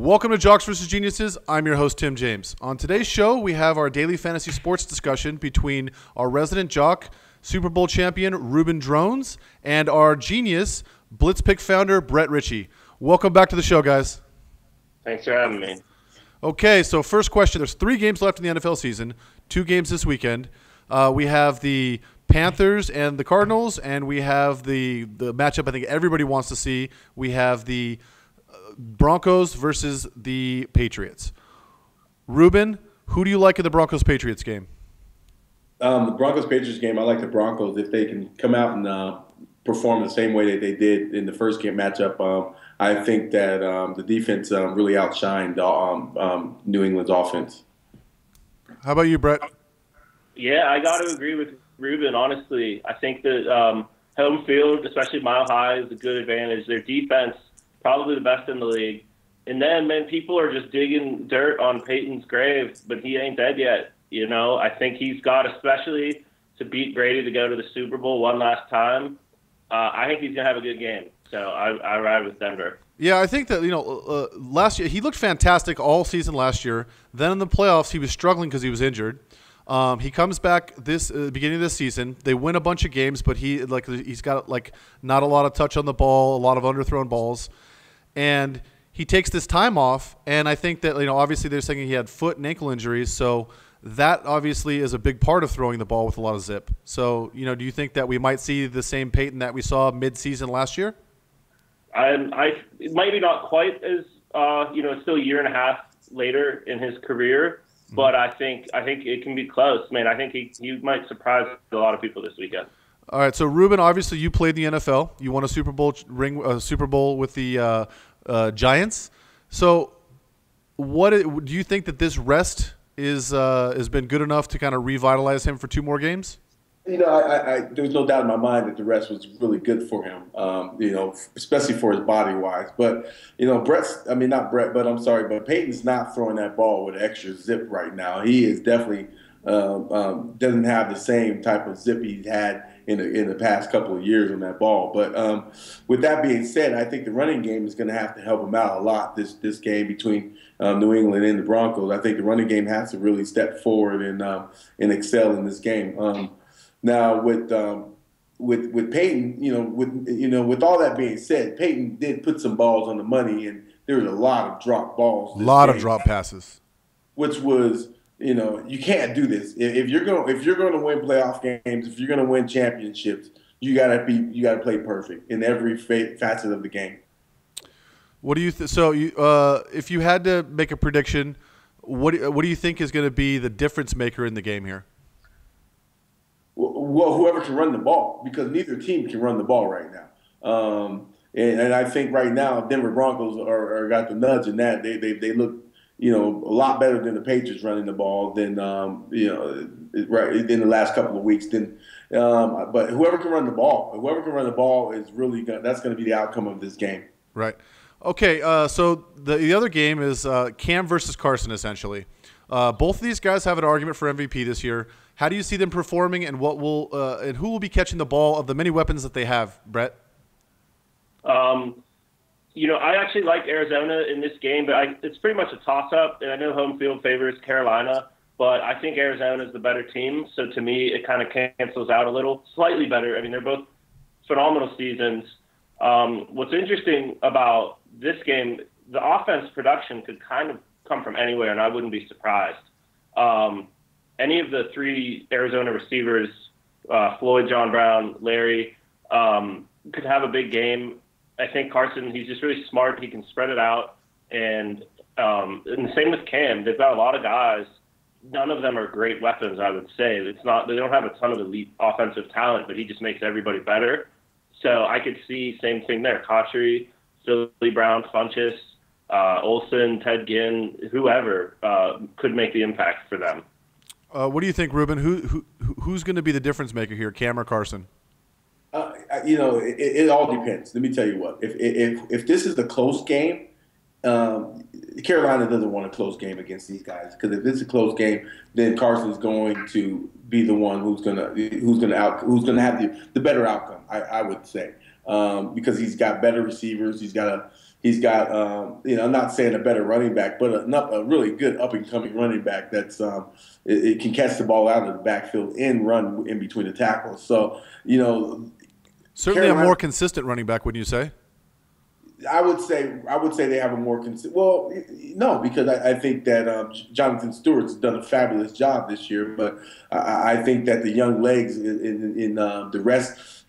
Welcome to Jocks vs. Geniuses. I'm your host, Tim James. On today's show, we have our daily fantasy sports discussion between our resident jock, Super Bowl champion Reuben Droughns, and our genius, Blitzpick founder, Brett Richey. Welcome back to the show, guys. Thanks for having me. Okay, so first question. There's 3 games left in the NFL season, 2 games this weekend. We have the Panthers and the Cardinals, and we have the matchup I think everybody wants to see. We have the Broncos versus the Patriots. Reuben, who do you like in the Broncos-Patriots game? The Broncos-Patriots game, I like the Broncos if they can come out and perform the same way that they did in the first game matchup. I think that the defense really outshined New England's offense. How about you, Brett? Yeah, I got to agree with Reuben, honestly. I think that home field, especially Mile High, is a good advantage. Their defense, probably the best in the league. And then, man, people are just digging dirt on Peyton's grave, but he ain't dead yet. You know, I think he's got, especially to beat Brady to go to the Super Bowl one last time. I think he's going to have a good game. So I ride with Denver. Yeah, I think that, last year, he looked fantastic all season last year. Then in the playoffs, he was struggling because he was injured. He comes back this beginning of this season. They win a bunch of games, but he's got not a lot of touch on the ball, a lot of underthrown balls. And he takes this time off, and I think that, obviously they're saying he had foot and ankle injuries, so that obviously is a big part of throwing the ball with a lot of zip. So, do you think that we might see the same Peyton that we saw mid-season last year? It might be not quite as, it's still a year and a half later in his career, but I think it can be close. Man, I think he might surprise a lot of people this weekend. All right, so Reuben, obviously you played in the NFL. You won a Super Bowl with the Giants. So, do you think that this rest has been good enough to kind of revitalize him for 2 more games? There's no doubt in my mind that the rest was really good for him. Especially for his body wise. But but Peyton's not throwing that ball with extra zip right now. He is definitely doesn't have the same type of zip he had in the past couple of years on that ball. But with that being said, I think the running game is going to have to help him out a lot this game between New England and the Broncos. I think the running game has to really step forward and excel in this game. Now with Peyton, with all that being said, Peyton did put some balls on the money, and there was a lot of drop balls. A lot of drop passes, which was. You can't do this. If you're going to win playoff games, if you're going to win championships, you got to play perfect in every facet of the game. What do you if you had to make a prediction, what do you think is going to be the difference maker in the game here? Well, whoever can run the ball, because neither team can run the ball right now. And I think right now Denver Broncos are got the nudge in that they look. A lot better than the Patriots running the ball than right in the last couple of weeks. But whoever can run the ball is really that's going to be the outcome of this game. Right. Okay. So the other game is Cam versus Carson. Essentially, both of these guys have an argument for MVP this year. How do you see them performing, and and who will be catching the ball of the many weapons that they have, Brett? I actually like Arizona in this game, but it's pretty much a toss-up. And I know home field favors Carolina, but I think Arizona is the better team. So to me, it kind of cancels out a little. Slightly better. I mean, they're both phenomenal seasons. What's interesting about this game, the offense production could kind of come from anywhere, and I wouldn't be surprised. Any of the 3 Arizona receivers, Floyd, John Brown, Larry, could have a big game. I think Carson, he's just really smart. He can spread it out. And the same with Cam. They've got a lot of guys. None of them are great weapons, I would say. They don't have a ton of elite offensive talent, but he just makes everybody better. So I could see same thing there. Kotchery, Philly Brown, Funchess, Olsen, Ted Ginn, whoever could make the impact for them. What do you think, Reuben? Who's going to be the difference maker here, Cam or Carson? It all depends. Let me tell you what. If this is a close game, Carolina doesn't want a close game against these guys, because if it's a close game, then Carson's going to be the one who's gonna have the better outcome. I would say, because he's got better receivers. He's got He's got, I'm not saying a better running back, but a really good up and coming running back that's it can catch the ball out of the backfield and run in between the tackles. So, certainly Carolina, a more consistent running back, wouldn't you say? I would say they have a more consistent. Well, no, because I think that Jonathan Stewart's done a fabulous job this year, but I think that the young legs in the rest,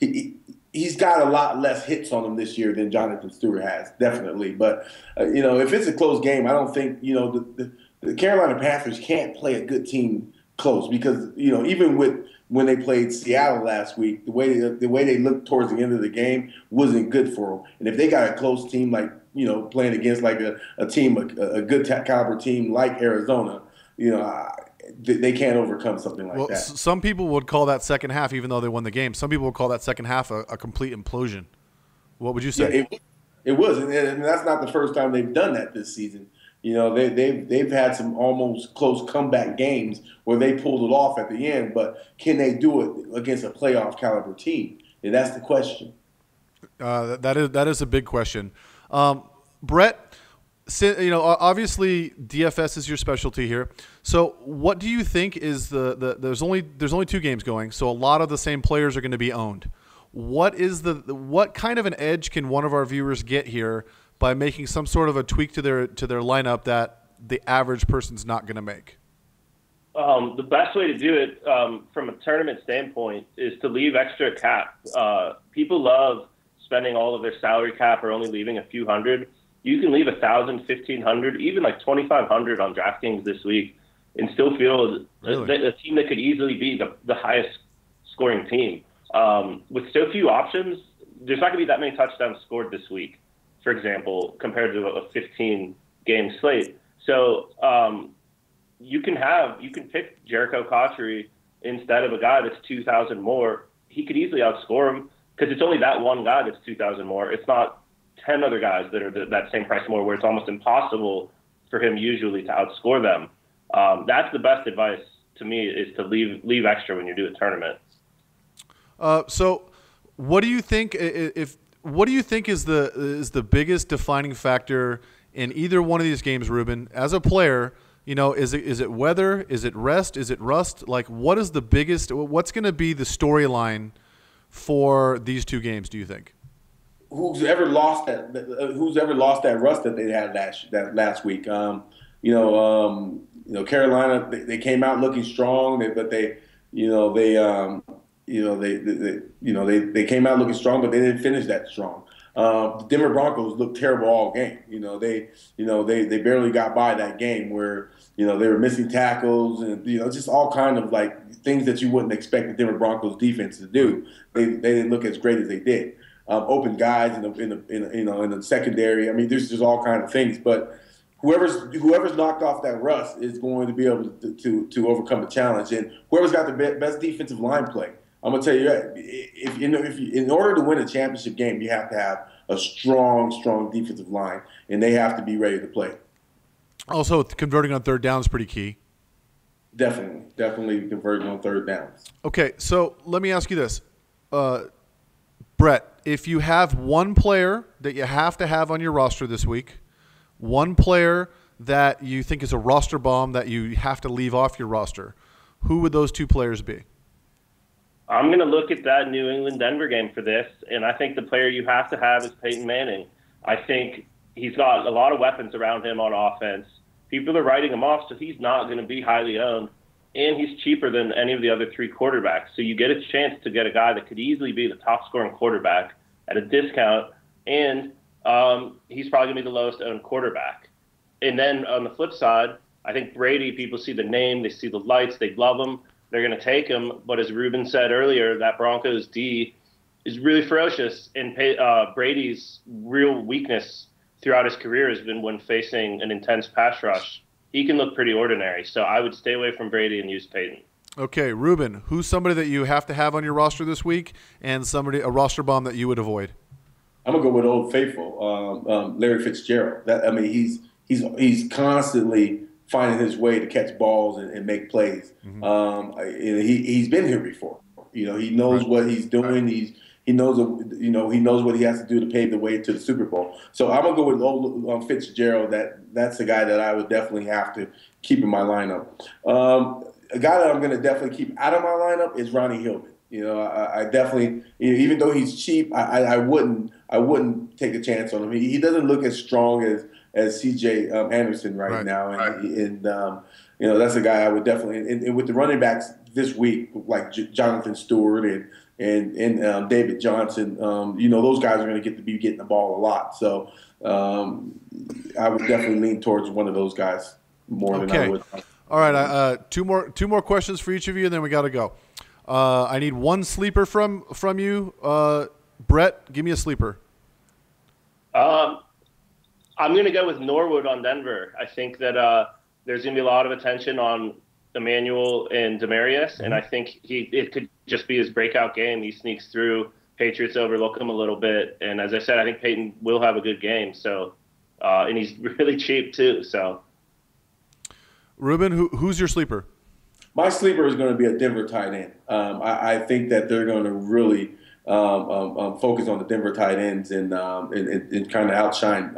he's got a lot less hits on him this year than Jonathan Stewart has, definitely. But if it's a close game, I don't think the Carolina Panthers can't play a good team close because even when they played Seattle last week, the way they looked towards the end of the game wasn't good for them. And if they got a close team like playing against like a team, a good caliber team like Arizona, they can't overcome something like that. Some people would call that second half, even though they won the game. Some people would call that second half a complete implosion. What would you say? Yeah, it was, and that's not the first time they've done that this season. They've had some almost close comeback games where they pulled it off at the end, but can they do it against a playoff caliber team? And that's the question. That is a big question. Brett, obviously DFS is your specialty here. So what do you think is there's only 2 games going, so a lot of the same players are going to be owned. What kind of an edge can one of our viewers get here by making some sort of a tweak to their lineup that the average person's not going to make? The best way to do it from a tournament standpoint is to leave extra cap. People love spending all of their salary cap or only leaving a few hundred. You can leave 1,000, 1,500, even like 2,500 on DraftKings this week and still feel a team that could easily be the highest scoring team. With so few options, there's not going to be that many touchdowns scored this week, for example, compared to a 15-game slate. So you can pick Jericho Cotchery instead of a guy that's 2,000 more. He could easily outscore him because it's only that one guy that's 2,000 more. It's not 10 other guys that are that same price more, where it's almost impossible for him usually to outscore them. That's the best advice to me, is to leave extra when you do a tournament. So what do you think What do you think is the biggest defining factor in either one of these games, Reuben? As a player, is it weather? Is it rest? Is it rust? Like, what's going to be the storyline for these 2 games, do you think? Who's ever lost that rust that they had last week? Carolina, they came out looking strong, but they came out looking strong, but they didn't finish that strong. The Denver Broncos looked terrible all game. They barely got by that game where they were missing tackles and just all kind of like things that you wouldn't expect the Denver Broncos defense to do. They didn't look as great as they did. Open guys in the secondary. I mean, there's just all kind of things. But whoever's knocked off that rust is going to be able to overcome the challenge. And whoever's got the best defensive line play. I'm gonna tell you, if in order to win a championship game, you have to have a strong defensive line, and they have to be ready to play. Also, converting on third down is pretty key. Definitely converting on third downs. Okay, so let me ask you this, Brett. If you have one player that you have to have on your roster this week, one player that you think is a roster bomb that you have to leave off your roster, who would those 2 players be? I'm going to look at that New England-Denver game for this, and I think the player you have to have is Peyton Manning. I think he's got a lot of weapons around him on offense. People are writing him off, so he's not going to be highly owned, and he's cheaper than any of the other 3 quarterbacks. So you get a chance to get a guy that could easily be the top-scoring quarterback at a discount, and he's probably going to be the lowest-owned quarterback. And then on the flip side, I think Brady, people see the name, they see the lights, they love him. They're going to take him, but as Reuben said earlier, that Broncos D is really ferocious, and Brady's real weakness throughout his career has been when facing an intense pass rush. He can look pretty ordinary, so I would stay away from Brady and use Peyton. Okay, Reuben, who's somebody that you have to have on your roster this week, and a roster bomb that you would avoid? I'm gonna go with Old Faithful, Larry Fitzgerald. He's constantly finding his way to catch balls and make plays. Mm-hmm. He's been here before. He knows what he's doing. He he knows he knows what he has to do to pave the way to the Super Bowl. So I'm gonna go with old Fitzgerald. That's the guy that I would definitely have to keep in my lineup. A guy that I'm going to definitely keep out of my lineup is Ronnie Hillman. I definitely, even though he's cheap, I wouldn't take a chance on him. He doesn't look as strong as C.J. Anderson right now, and that's a guy I would definitely. And with the running backs this week, like Jonathan Stewart and David Johnson, those guys are going to be getting the ball a lot. So I would definitely lean towards one of those guys more than I would. All right, two more questions for each of you, and then we got to go. I need one sleeper from you. Brett, give me a sleeper. I'm going to go with Norwood on Denver. I think that there's going to be a lot of attention on Emmanuel and Demarius, and I think it could just be his breakout game. He sneaks through. Patriots overlook him a little bit, and as I said, I think Peyton will have a good game. So, and he's really cheap too. So. Reuben, who's your sleeper? My sleeper is going to be a Denver tight end. I think that they're going to really focus on the Denver tight ends and kind of outshine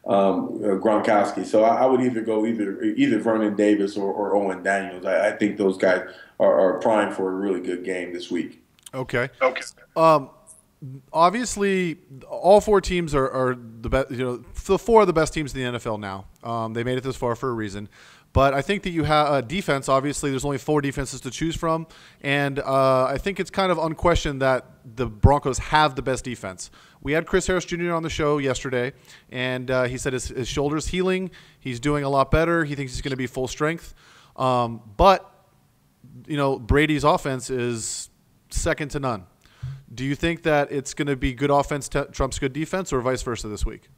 Gronkowski. So I would either go either Vernon Davis or Owen Daniels. I think those guys are primed for a really good game this week. Okay. Obviously, all four teams are the best. The four are the best teams in the NFL now. They made it this far for a reason. But I think that you have a defense. Obviously, there's only four defenses to choose from. And I think it's kind of unquestioned that the Broncos have the best defense. We had Chris Harris Jr. on the show yesterday, and he said his shoulder's healing. He's doing a lot better. He thinks he's going to be full strength. But Brady's offense is second to none. Do you think that it's going to be good offense trumps good defense, or vice versa this week?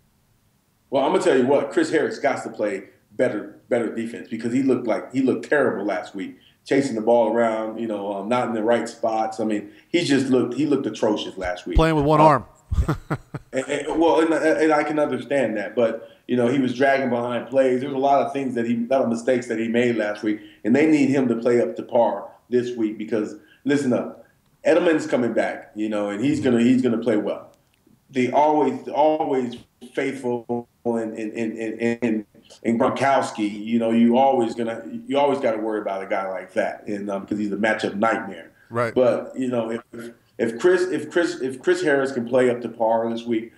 Well, I'm going to tell you what. Chris Harris got to play better defense because he looked terrible last week, chasing the ball around, not in the right spots. I mean, he looked atrocious last week. Playing with one arm. and I can understand that, but he was dragging behind plays. There's a lot of mistakes that he made last week, and they need him to play up to par this week because listen up, Edelman's coming back, and he's gonna play well. They always faithful and Gronkowski, you always got to worry about a guy like that, and because he's a matchup nightmare. Right. But if Chris Harris can play up to par this week,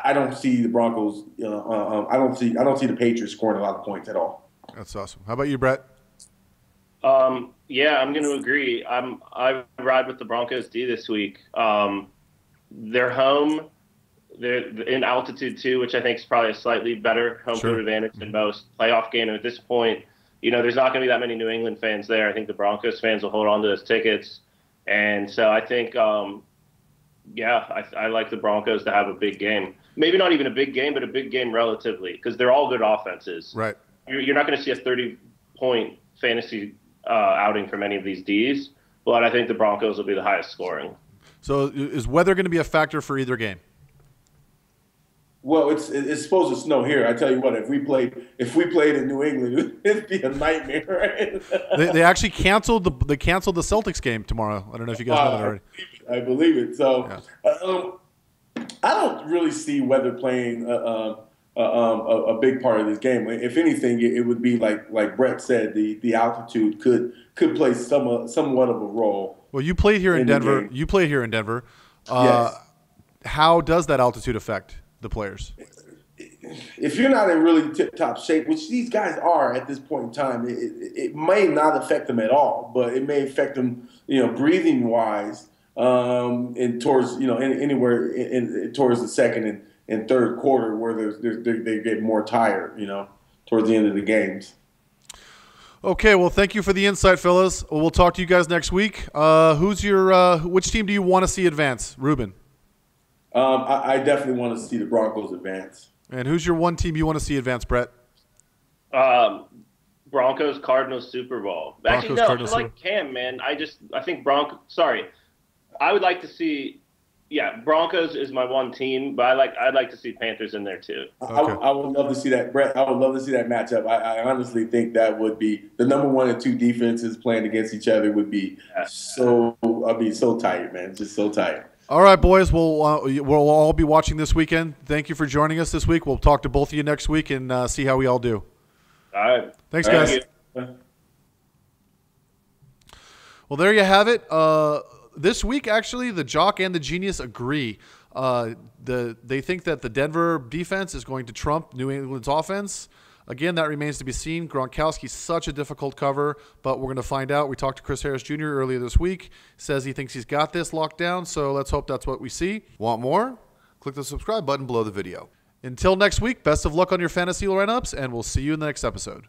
I don't see the Broncos. I don't see the Patriots scoring a lot of points at all. That's awesome. How about you, Brett? Yeah, I'm going to agree. I ride with the Broncos D this week. They're home. They're in altitude too, which I think is probably a slightly better home field advantage than most. Playoff game at this point, there's not going to be that many New England fans there. I think the Broncos fans will hold on to those tickets, and so I think, I like the Broncos to have a big game. Maybe not even a big game, but a big game relatively, because they're all good offenses. Right. You're not going to see a 30-point fantasy outing from any of these Ds, but I think the Broncos will be the highest scoring. So is weather going to be a factor for either game? Well, it's supposed to snow here. I tell you what, if we played in New England, it'd be a nightmare. Right? they actually canceled the Celtics game tomorrow. I don't know if you guys know that already. I believe it. So I don't really see weather playing a big part of this game. If anything, it would be like Brett said, the altitude could play somewhat of a role. Well, you played here in Denver. You played here in Denver. Yes. How does that altitude affect the players? If you're not in really tip-top shape, which these guys are at this point in time, it may not affect them at all, but it may affect them, breathing-wise, and towards, anywhere towards the second and third quarter where they get more tired, towards the end of the games. Okay, well, thank you for the insight, fellas. We'll talk to you guys next week. Which team do you want to see advance, Reuben? I definitely want to see the Broncos advance. And who's your one team you want to see advance, Brett? Broncos, Cardinals, Super Bowl. Actually, no, I like Cam, man. I think Sorry, I would like to see. Yeah, Broncos is my one team, but I'd like to see Panthers in there too. Okay. I would love to see that, Brett. I would love to see that matchup. I honestly think that would be the number 1 and 2 defenses playing against each other would be so. I'd be so tight, man. Just so tight. All right, boys. We'll all be watching this weekend. Thank you for joining us this week. We'll talk to both of you next week and see how we all do. All right. Thanks, guys. Well, there you have it. This week, actually, the Jock and the Genius agree. They think that the Denver defense is going to trump New England's offense. Again, that remains to be seen. Gronkowski's such a difficult cover, but we're going to find out. We talked to Chris Harris Jr. earlier this week. Says he thinks he's got this locked down, so let's hope that's what we see. Want more? Click the subscribe button below the video. Until next week, best of luck on your fantasy lineups, and we'll see you in the next episode.